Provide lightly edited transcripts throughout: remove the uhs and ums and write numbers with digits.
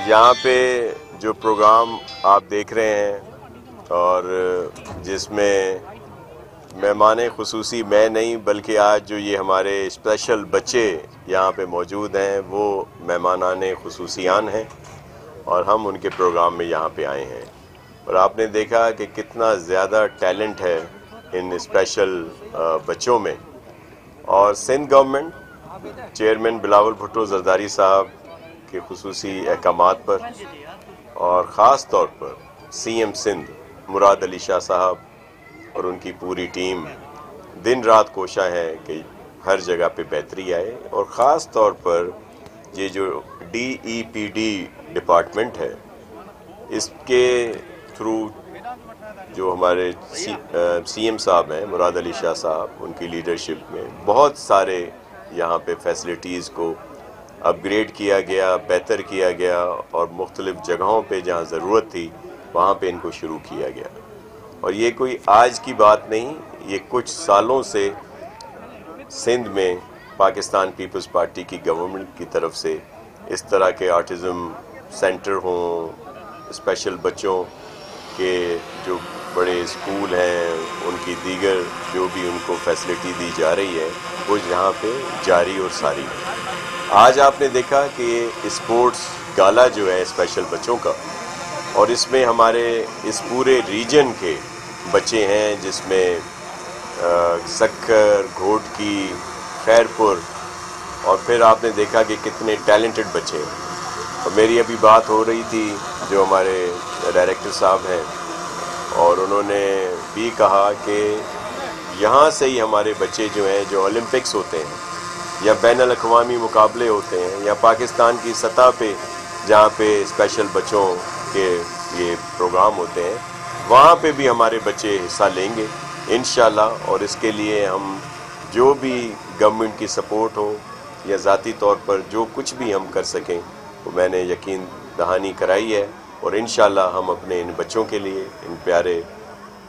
यहाँ पे जो प्रोग्राम आप देख रहे हैं और जिसमें मेहमान खुसूसी मैं नहीं बल्कि आज जो ये हमारे स्पेशल बच्चे यहाँ पे मौजूद हैं वो मेहमानाने खुसूसियान हैं और हम उनके प्रोग्राम में यहाँ पे आए हैं। और आपने देखा कि कितना ज़्यादा टैलेंट है इन स्पेशल बच्चों में। और सिंध गवर्नमेंट चेयरमैन बिलावल भुट्टो जरदारी साहब के खुसूसी अहकामात पर और ख़ास तौर पर सीएम सिंध मुराद अली शाह साहब और उनकी पूरी टीम दिन रात कोशा है कि हर जगह पे बेहतरी आए। और ख़ास तौर पर ये जो DEPD डिपार्टमेंट है इसके थ्रू जो हमारे सीएम साहब हैं मुराद अली शाह साहब, उनकी लीडरशिप में बहुत सारे यहाँ पे फैसिलिटीज़ को अपग्रेड किया गया, बेहतर किया गया और मुख्तलिफ़ जगहों पे जहाँ ज़रूरत थी वहाँ पे इनको शुरू किया गया। और ये कोई आज की बात नहीं, ये कुछ सालों से सिंध में पाकिस्तान पीपल्स पार्टी की गवर्नमेंट की तरफ से इस तरह के ऑटिज़म सेंटर हों, स्पेशल बच्चों के जो बड़े स्कूल हैं, उनकी दीगर जो भी उनको फैसिलिटी दी जा रही है वो यहाँ पे जारी और सारी है। आज आपने देखा कि स्पोर्ट्स गाला जो है स्पेशल बच्चों का, और इसमें हमारे इस पूरे रीजन के बच्चे हैं जिसमें सक्कर, घोटकी, खैरपुर, और फिर आपने देखा कि कितने टैलेंटेड बच्चे हैं। और मेरी अभी बात हो रही थी जो हमारे डायरेक्टर साहब हैं और उन्होंने भी कहा कि यहाँ से ही हमारे बच्चे जो हैं जो ओलंपिक्स होते हैं या बैनुल अक़वामी मुकाबले होते हैं या पाकिस्तान की सतह पे जहाँ पे स्पेशल बच्चों के ये प्रोग्राम होते हैं वहाँ पे भी हमारे बच्चे हिस्सा लेंगे इंशाल्लाह। और इसके लिए हम जो भी गवर्नमेंट की सपोर्ट हो या ज़ाती तौर पर जो कुछ भी हम कर सकें वो मैंने यकीन दहानी कराई है। और इंशाल्लाह हम अपने इन बच्चों के लिए, इन प्यारे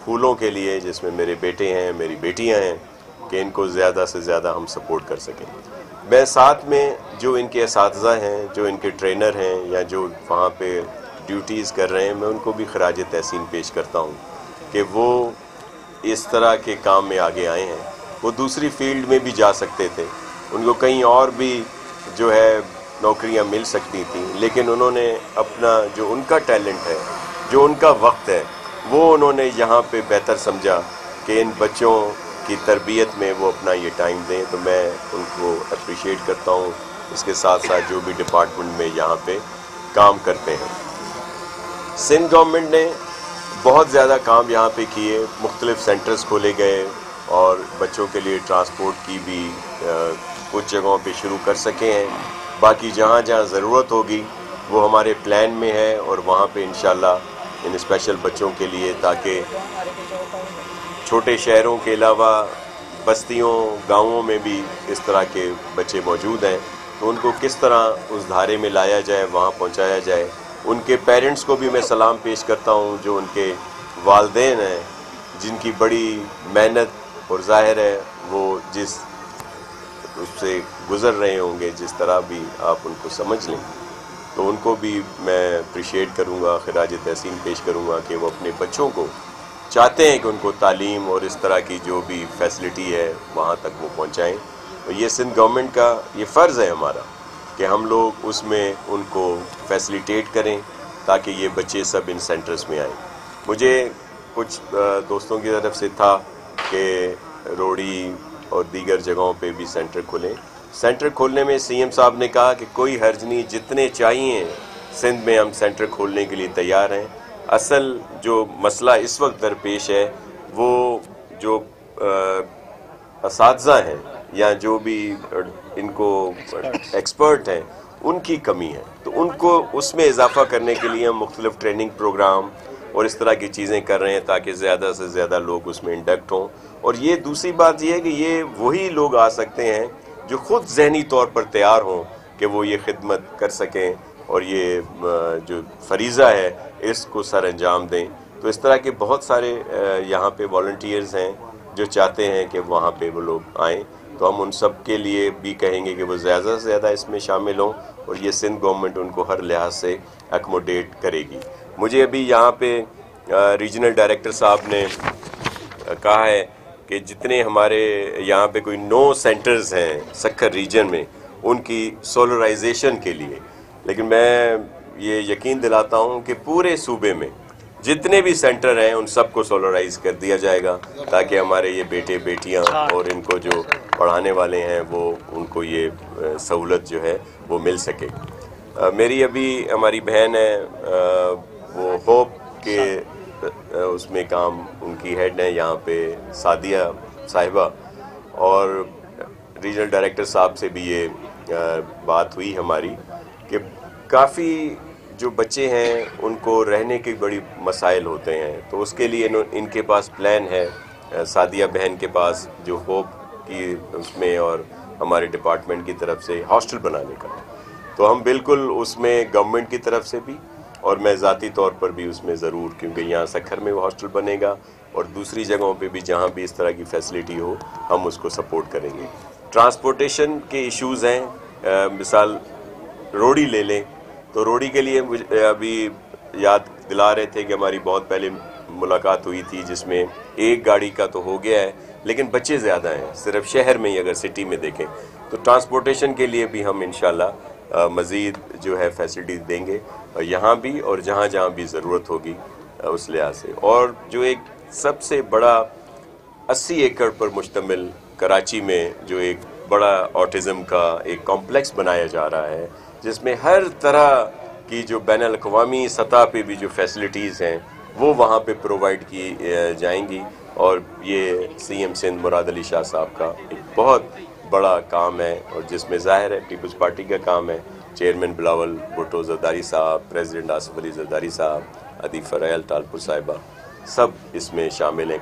फूलों के लिए जिसमें मेरे बेटे हैं, मेरी बेटियां हैं, कि इनको ज़्यादा से ज़्यादा हम सपोर्ट कर सकें। मैं साथ में जो इनके असातिज़ा हैं, जो इनके ट्रेनर हैं या जो वहाँ पे ड्यूटीज़ कर रहे हैं, मैं उनको भी खराज तहसीन पेश करता हूँ कि वो इस तरह के काम में आगे आए हैं। वो दूसरी फील्ड में भी जा सकते थे, उनको कहीं और भी जो है नौकरियां मिल सकती थी, लेकिन उन्होंने अपना जो उनका टैलेंट है, जो उनका वक्त है, वो उन्होंने यहाँ पे बेहतर समझा कि इन बच्चों की तरबियत में वो अपना ये टाइम दें। तो मैं उनको अप्रिशिएट करता हूँ। इसके साथ साथ जो भी डिपार्टमेंट में यहाँ पे काम करते हैं, सिंध गवर्नमेंट ने बहुत ज़्यादा काम यहाँ पे किए, मुख्तलिफ़ सेंटर्स खोले गए और बच्चों के लिए ट्रांसपोर्ट की भी कुछ जगहों पे शुरू कर सके हैं। बाकी जहाँ जहाँ ज़रूरत होगी वो हमारे प्लान में है और वहाँ पे इंशाल्लाह इन स्पेशल बच्चों के लिए, ताकि छोटे शहरों के अलावा बस्तियों, गाँवों में भी इस तरह के बच्चे मौजूद हैं, तो उनको किस तरह उस धारे में लाया जाए, वहाँ पहुँचाया जाए। उनके पेरेंट्स को भी मैं सलाम पेश करता हूँ, जो उनके वालिदैन हैं, जिनकी बड़ी मेहनत और ज़ाहिर है वो जिस उससे गुज़र रहे होंगे, जिस तरह भी आप उनको समझ लें, तो उनको भी मैं अप्रिशिएट करूँगा, खराज तहसीन पेश करूँगा कि वो अपने बच्चों को चाहते हैं कि उनको तालीम और इस तरह की जो भी फैसिलिटी है वहाँ तक वो पहुँचाएँ। तो ये सिंध गवर्नमेंट का ये फ़र्ज़ है हमारा कि हम लोग उसमें उनको फैसिलिटेट करें ताकि ये बच्चे सब इन सेंटर्स में आएँ। मुझे कुछ दोस्तों की तरफ से था कि रोड़ी और दीगर जगहों पे भी सेंटर खुलें। सेंटर खोलने में सीएम साहब ने कहा कि कोई हर्ज नहीं, जितने चाहिए सिंध में हम सेंटर खोलने के लिए तैयार हैं। असल जो मसला इस वक्त दरपेश है वो जो असातिज़ा हैं या जो भी इनको एक्सपर्ट हैं उनकी कमी है, तो उनको उसमें इजाफा करने के लिए हम मुख्तलिफ ट्रेनिंग प्रोग्राम और इस तरह की चीज़ें कर रहे हैं ताकि ज़्यादा से ज़्यादा लोग उसमें इंडक्ट हों। और ये दूसरी बात ये है कि ये वही लोग आ सकते हैं जो ख़ुद ज़हनी तौर पर तैयार हों कि वो ये खिदमत कर सकें और ये जो फरीज़ा है इसको सर अंजाम दें। तो इस तरह के बहुत सारे यहाँ पे वॉलंटियर्स हैं जो चाहते हैं कि वहाँ पे वो लोग आएँ। तो हम उन सब के लिए भी कहेंगे कि वो ज़्यादा से ज़्यादा इसमें शामिल हों और ये सिंध गवर्नमेंट उनको हर लिहाज से एकोमोडेट करेगी। मुझे अभी यहाँ पे रीजनल डायरेक्टर साहब ने कहा है कि जितने हमारे यहाँ पे कोई 9 सेंटर्स हैं सक्खर रीजन में उनकी सोलराइजेशन के लिए, लेकिन मैं ये यकीन दिलाता हूँ कि पूरे सूबे में जितने भी सेंटर हैं उन सबको सोलराइज कर दिया जाएगा ताकि हमारे ये बेटे बेटियाँ और इनको जो पढ़ाने वाले हैं वो उनको ये सहूलत जो है वो मिल सके। मेरी अभी हमारी बहन है वो होप के उसमें काम उनकी हेड है यहाँ पे सादिया साहिबा, और रीजनल डायरेक्टर साहब से भी ये बात हुई हमारी कि काफ़ी जो बच्चे हैं उनको रहने के बड़ी मसाइल होते हैं, तो उसके लिए इनके पास प्लान है सादिया बहन के पास जो होप की उसमें और हमारे डिपार्टमेंट की तरफ से हॉस्टल बनाने का। तो हम बिल्कुल उसमें गवर्नमेंट की तरफ से भी और मैं ज़ाती तौर पर भी उसमें ज़रूर, क्योंकि यहाँ सक्खर में वो हॉस्टल बनेगा और दूसरी जगहों पे भी जहाँ भी इस तरह की फैसिलिटी हो हम उसको सपोर्ट करेंगे। ट्रांसपोर्टेशन के इश्यूज़ हैं, मिसाल रोड़ी ले लें तो रोड़ी के लिए मुझे अभी याद दिला रहे थे कि हमारी बहुत पहले मुलाकात हुई थी जिसमें एक गाड़ी का तो हो गया है लेकिन बच्चे ज़्यादा हैं सिर्फ शहर में ही, अगर सिटी में देखें तो ट्रांसपोर्टेशन के लिए भी हम इंशाल्लाह मज़ीद जो है फैसिलिटी देंगे यहाँ भी और जहाँ जहाँ भी ज़रूरत होगी उस लिहाज से। और जो एक सबसे बड़ा 80 एकड़ पर मुश्तमिल कराची में जो एक बड़ा ऑटिज़म का एक कॉम्प्लेक्स बनाया जा रहा है जिसमें हर तरह की जो बैनुल अक़वामी सतह पे भी जो फैसिलिटीज़ हैं वो वहाँ पे प्रोवाइड की जाएंगी, और ये सीएम सिंध मुराद अली शाह साहब का एक बहुत बड़ा काम है और जिसमें ज़ाहिर है पीपल्स पार्टी का काम है। चेयरमैन बिलावल भुट्टो ज़रदारी साहब, प्रेसिडेंट आसिफ अली ज़रदारी साहब, अदीफ़ रयाल टालपुर साहिबा, सब इसमें शामिल हैं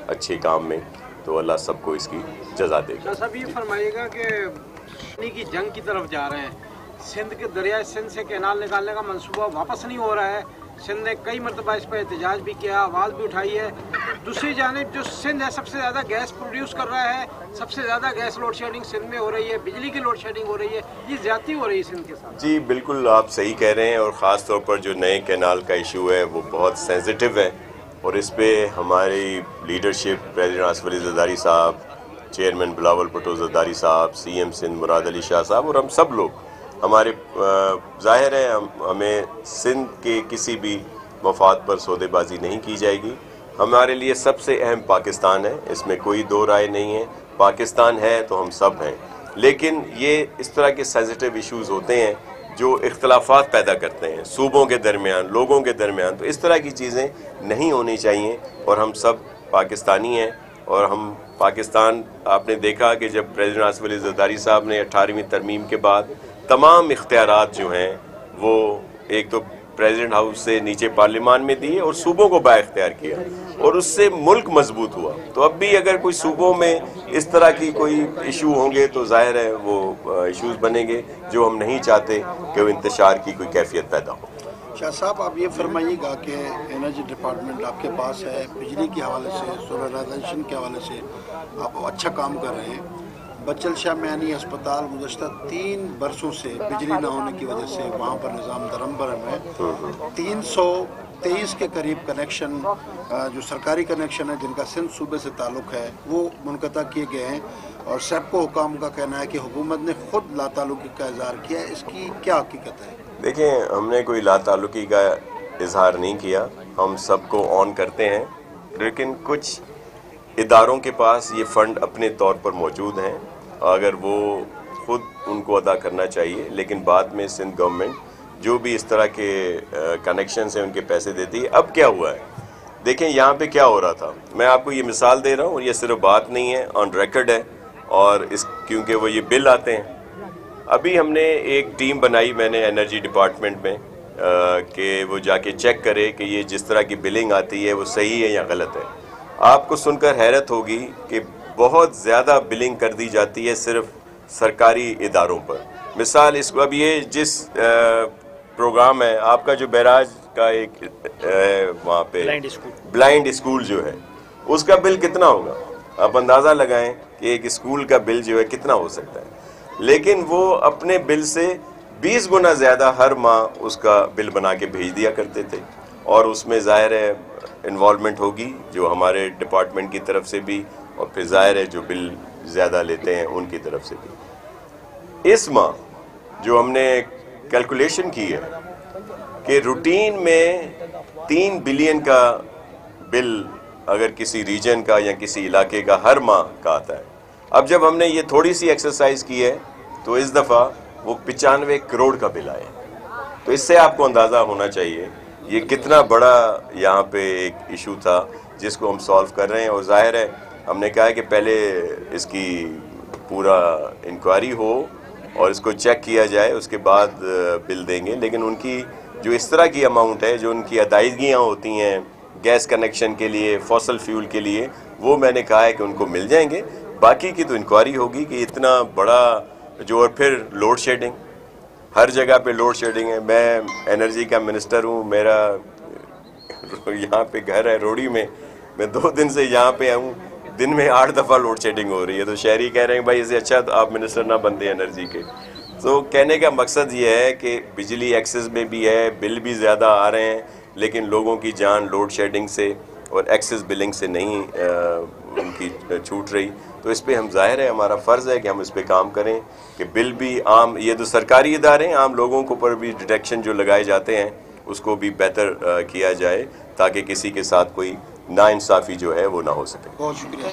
अच्छे काम में, तो अल्लाह सबको इसकी जज़ा देगा। सब ये फरमाइएगा कि की जंग की तरफ जा रहे हैं, सिंध के दरिया सिंध से कैनाल निकालने का मंसूबा वापस नहीं हो रहा है। सिंध ने कई मरतबा इस पर एहतजाज भी किया, आवाज़ भी उठाई है। दूसरी जानिब जो सिंध है सबसे ज़्यादा गैस प्रोड्यूस कर रहा है, सबसे ज़्यादा गैस लोड शेडिंग सिंध में हो रही है, बिजली की लोड शेडिंग हो रही है, ये ज़्यादती हो रही है सिंध के साथ। जी बिल्कुल आप सही कह रहे हैं, और ख़ास तौर पर जो नए कैनाल का इशू है वो बहुत सेंसिटिव है और इस पर हमारी लीडरशिप प्रेसिडेंट आसिफ अली ज़रदारी साहब, चेयरमैन बिलावल भुट्टो ज़रदारी साहब, सीएम सिंध मुराद अली शाह साहब और हम सब लोग हमारे ज़ाहिर है हमें सिंध के किसी भी मफाद पर सौदेबाजी नहीं की जाएगी। हमारे लिए सबसे अहम पाकिस्तान है, इसमें कोई दो राय नहीं है। पाकिस्तान है तो हम सब हैं, लेकिन ये इस तरह के सेंसिटिव इश्यूज़ होते हैं जो इख्तलाफात पैदा करते हैं सूबों के दरमियान, लोगों के दरमियान, तो इस तरह की चीज़ें नहीं होनी चाहिए। और हम सब पाकिस्तानी हैं और हम पाकिस्तान, आपने देखा कि जब प्रेसिडेंट आसिफ अली ज़रदारी साहब ने 18वीं तरमीम के बाद तमाम इख्तियारात जो हैं वो एक तो प्रेसिडेंट हाउस से नीचे पार्लियामान में दिए और सूबों को बाइख्तियार किया और उससे मुल्क मजबूत हुआ। तो अब भी अगर कोई सूबों में इस तरह की कोई इशू होंगे तो जाहिर है वो इश्यूज़ बनेंगे जो हम नहीं चाहते कि वो इंतशार की कोई कैफियत पैदा हो। शाह साहब आप ये फरमाइएगा कि एनर्जी डिपार्टमेंट आपके पास है, बिजली के हवाले से, सोलराइजेशन के हवाले से आप अच्छा काम कर रहे हैं। बच्चल शाह मैनी अस्पताल गुज़श्ता 3 बरसों से बिजली न होने की वजह से वहाँ पर निज़ाम दरम है। 323 के करीब कनेक्शन जो सरकारी कनेक्शन है जिनका सिंध सूबे से ताल्लुक़ है वो मुनक़ता किए गए हैं और सेप्को हुकाम का कहना है कि हुकूमत ने खुद लाताल्लुकी का इज़हार किया है। इसकी क्या हकीकत है? देखें, हमने कोई लाताल्लुकी का इजहार नहीं किया, हम सबको ऑन करते हैं, लेकिन कुछ इदारों के पास ये फ़ंड अपने तौर पर मौजूद हैं, अगर वो खुद उनको अदा करना चाहिए, लेकिन बाद में सिंध गवर्नमेंट जो भी इस तरह के कनेक्शन हैं उनके पैसे देती है। अब क्या हुआ है, देखें यहाँ पे क्या हो रहा था, मैं आपको ये मिसाल दे रहा हूँ और ये सिर्फ बात नहीं है, ऑन रिकॉर्ड है, और इस क्योंकि वो ये बिल आते हैं। अभी हमने एक टीम बनाई मैंने एनर्जी डिपार्टमेंट में कि वो जाके चेक करे कि ये जिस तरह की बिलिंग आती है वो सही है या गलत है। आपको सुनकर हैरत होगी कि बहुत ज़्यादा बिलिंग कर दी जाती है सिर्फ सरकारी इदारों पर। मिसाल इसको अब ये जिस प्रोग्राम है आपका जो बैराज का एक वहाँ पे ब्लाइंड स्कूल जो है उसका बिल कितना होगा, आप अंदाज़ा लगाएं कि एक स्कूल का बिल जो है कितना हो सकता है, लेकिन वो अपने बिल से 20 गुना ज़्यादा हर माह उसका बिल बना के भेज दिया करते थे। और उसमें ज़ाहिर है इन्वॉल्वमेंट होगी जो हमारे डिपार्टमेंट की तरफ से भी, और फिर ज़ाहिर है जो बिल ज़्यादा लेते हैं उनकी तरफ से भी। इस माह जो हमने कैलकुलेशन की है कि रूटीन में 3 बिलियन का बिल अगर किसी रीजन का या किसी इलाके का हर माह का आता है, अब जब हमने ये थोड़ी सी एक्सरसाइज की है तो इस दफ़ा वो 95 करोड़ का बिल आया। तो इससे आपको अंदाज़ा होना चाहिए ये कितना बड़ा यहाँ पे एक इशू था जिसको हम सॉल्व कर रहे हैं। और ज़ाहिर है हमने कहा है कि पहले इसकी पूरा इंक्वायरी हो और इसको चेक किया जाए, उसके बाद बिल देंगे। लेकिन उनकी जो इस तरह की अमाउंट है, जो उनकी अदायगियाँ होती हैं गैस कनेक्शन के लिए, फॉसल फ्यूल के लिए, वो मैंने कहा है कि उनको मिल जाएंगे। बाकी की तो इंक्वायरी होगी कि इतना बड़ा जो, और फिर लोड शेडिंग, हर जगह पे लोड शेडिंग है। मैं एनर्जी का मिनिस्टर हूँ, मेरा यहाँ पे घर है रोड़ी में, मैं 2 दिन से यहाँ पे आऊँ, दिन में 8 दफ़ा लोड शेडिंग हो रही है। तो शहरी कह रहे हैं भाई इससे अच्छा तो आप मिनिस्टर ना बनते एनर्जी के। तो कहने का मकसद ये है कि बिजली एक्सेस में भी है, बिल भी ज़्यादा आ रहे हैं, लेकिन लोगों की जान लोड शेडिंग से और एक्सेस बिलिंग से नहीं उनकी छूट रही। तो इस पे हम, ज़ाहिर है हमारा फ़र्ज़ है कि हम इस पे काम करें कि बिल भी आम, ये तो सरकारी इदारे हैं, आम लोगों को पर भी डिटेक्शन जो लगाए जाते हैं उसको भी बेहतर किया जाए ताकि किसी के साथ कोई नाइंसाफ़ी जो है वो ना हो सके। बहुत शुक्रिया।